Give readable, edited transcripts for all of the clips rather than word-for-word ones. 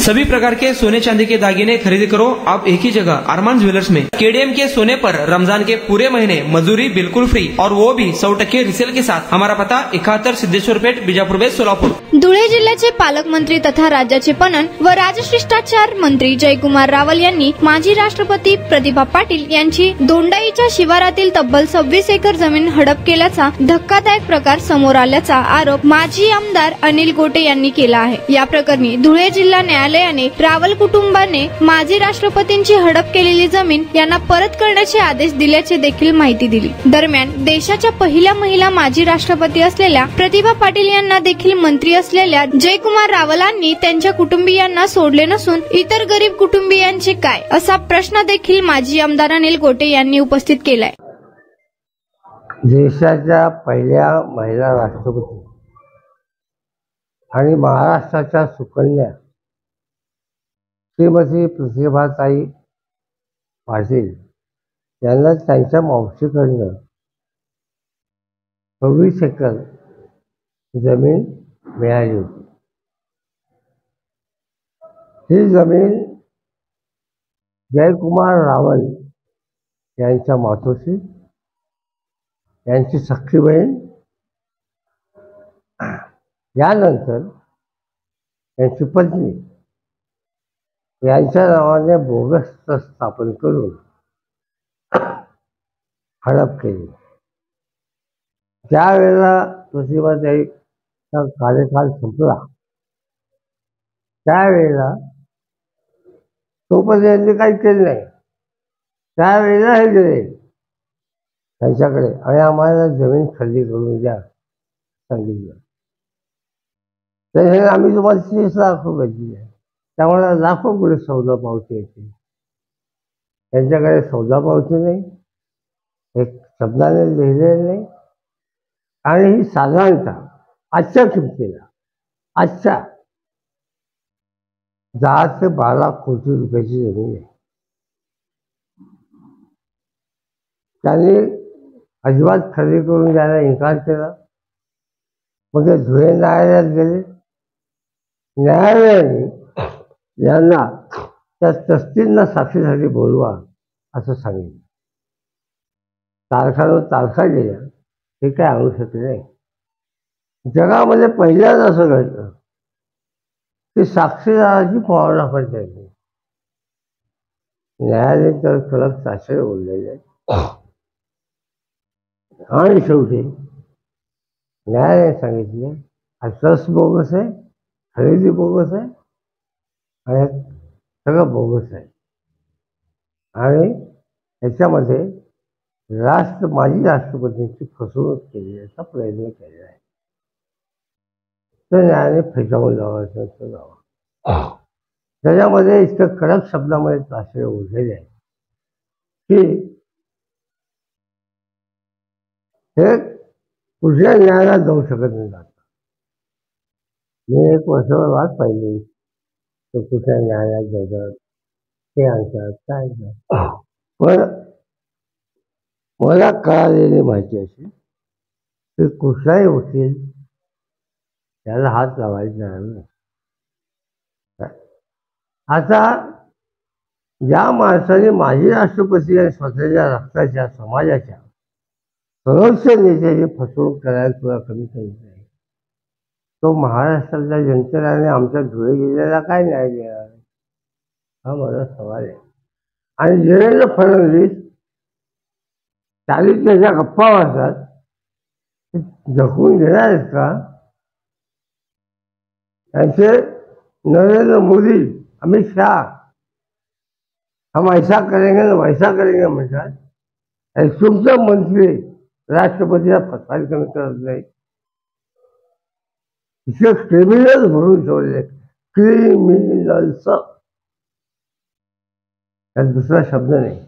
सभी प्रकार के सोने चांदी के दागिने खरीदी करो आप एक ही जगह अरमान ज्वेलर्स में। केडीएम के सोने पर रमजान के पूरे महीने मजदूरी बिल्कुल फ्री और वो भी 100% रिसेल के साथ। हमारा पता 71 सिद्धेश्वर पेठ, बीजापूर बेस, सोलापूर। धुळे जिल्ह्याचे पालकमंत्री तथा राज्याचे पणन व राजशिष्टाचार मंत्री जयकुमार रावल यांनी माजी राष्ट्रपती प्रतिभा पाटील यांची दोंडाईच्या शिवारातील तब्बल 26 एकर जमीन हडप केल्याचा धक्कादायक प्रकार समोर आल्याचा आरोप माजी आमदार अनिल गोटे यांनी केला आहे। या प्रकरणी धुळे जिल्हा न्यायालयाने रावल कुटुंबाने माजी राष्ट्रपतींची हडप केलेली जमीन यांना परत करण्याचे आदेश दिल्याचे देखील माहिती दिली। दरम्यान देशाच्या पहिल्या महिला माजी राष्ट्रपती असलेल्या प्रतिभा पाटील यांना देखील मंत्री असलेल्या जयकुमार रावलांनी त्यांच्या कुटुंबियांना सोडले नसून इतर गरीब कुटुंबियांचे काय, असा प्रश्न देखील माजी आमदार अनिल गोटे यांनी उपस्थित केलाय। देशाच्या पहिल्या महिला राष्ट्रपती आणि महाराष्ट्राच्या सुकन्या श्रीमती प्रतिभाताई पाटील यांना त्यांच्या मावशीकडनं 26 एकर जमीन मिळाली होती। ही जमीन जयकुमार रावल यांच्या मातोश्री, यांची सख्खी बहीण, यानंतर त्यांची पत्नी यांच्या नावाने बोगस स्थापन करून हडप केली। त्यावेळेला प्रतिभाताईचा कार्यकाल संपला, त्यावेळेला तोपर्यंत यांनी काही केलं नाही। त्यावेळेला हे गेले त्यांच्याकडे आणि आम्हाला जमीन खरेदी करून द्या सांगितलं। त्याच्याने आम्ही तुम्हाला 30 लाख रुपये दिले। त्यामुळे लाखो पुढे सौदा पावती येते, त्यांच्याकडे सौदा पावती नाही, एक शब्दाने लिहिलेलं नाही। आणि ही साधारणतः आजच्या किमतीला 10 ते 12 कोटी रुपयाची जमीन आहे। त्यांनी अजिबात खरेदी करून द्यायला इन्कार केला। मग ते धुळे न्यायालयात गेले। न्यायालयाने यांना त्या ट्रस्टींना साक्षीसाठी बोलवा असं सांगितलं। तारखा गेल्या, हे काय आणू शकले नाही। जगामध्ये पहिल्यांदा असं घडलं की साक्षीदाराची फवारणा पण द्यायची। न्यायालय तर कडक साक्षर बोललेले आणि शेवटी न्यायालयाने सांगितले हा ट्रस्ट बोगस आहे, खरेदी बोगस आहे आणि सगळं बोगस आहे आणि त्याच्यामध्ये माजी राष्ट्रपतींची फसवणूक केल्याचा प्रयत्न केलेला आहे। तर न्यायालयाने फेटाळून लावायचं त्याच्यामध्ये इतकं कडक शब्दामध्ये ताशे ओढलेले आहे की हे कुठल्या न्यायालयात जाऊ शकत नाही। मी 1 वर्षभर वाट पाहिली तर कुठल्या न्यायालयात जातात, ते आणतात, काय आणतात। पण मला कळालेली माहिती अशी की कुठलाही वकील त्याला हात लावायचा नाही। आता ज्या माणसाने माजी राष्ट्रपती आणि स्वतःच्या रक्ताच्या समाजाच्या सर्वोच्च नेत्याची फसवणूक करायला तुला कमी करत नाही, तो महाराष्ट्राच्या जनतेला आमच्या धुळे जिल्ह्याला काय न्याय देणार, हा माझा सवाल आहे। आणि देवेंद्र फडणवीस त्याच्या गप्पा वाजतात, जखून घेणार आहेत का? त्यांचे नरेंद्र मोदी, अमित शाह हम ऐसा करेंगे ना वैसा करेंगे म्हणतात। तुमचा मंत्री राष्ट्रपतीला फसवायला कमी करत नाही। इतके क्रिमिनल म्हणून ठेवले, क्रिमिनल्स, त्यात दुसरा शब्द नाही।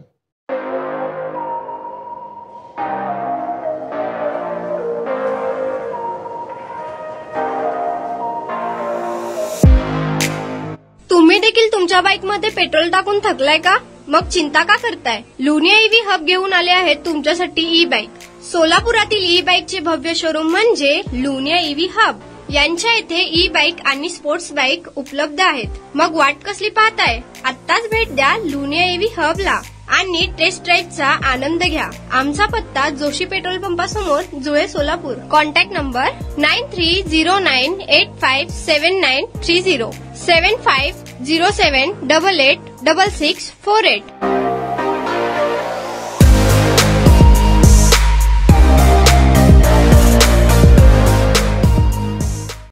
तुम्ही देखील तुमच्या बाईक मध्ये पेट्रोल टाकून थकलाय का? मग चिंता का करताय? लुनिया ईव्ही हब घेऊन आले आहेत तुमच्यासाठी ई बाईक। सोलापुरातील ई बाईकचे भव्य शोरूम म्हणजे लुनिया ईव्ही हब। यांच्या इथे ई बाईक आणि स्पोर्ट्स बाईक उपलब्ध आहेत. मग वाट कसली पाहताय? आत्ताच भेट द्या लुनिया ईव्ही हबला आणि टेस्ट ड्राईव्हचा आनंद घ्या. आमचा पत्ता जोशी पेट्रोल पंपासमोर, जुळे, सोलापूर. Contact number 9309857930 7507886648.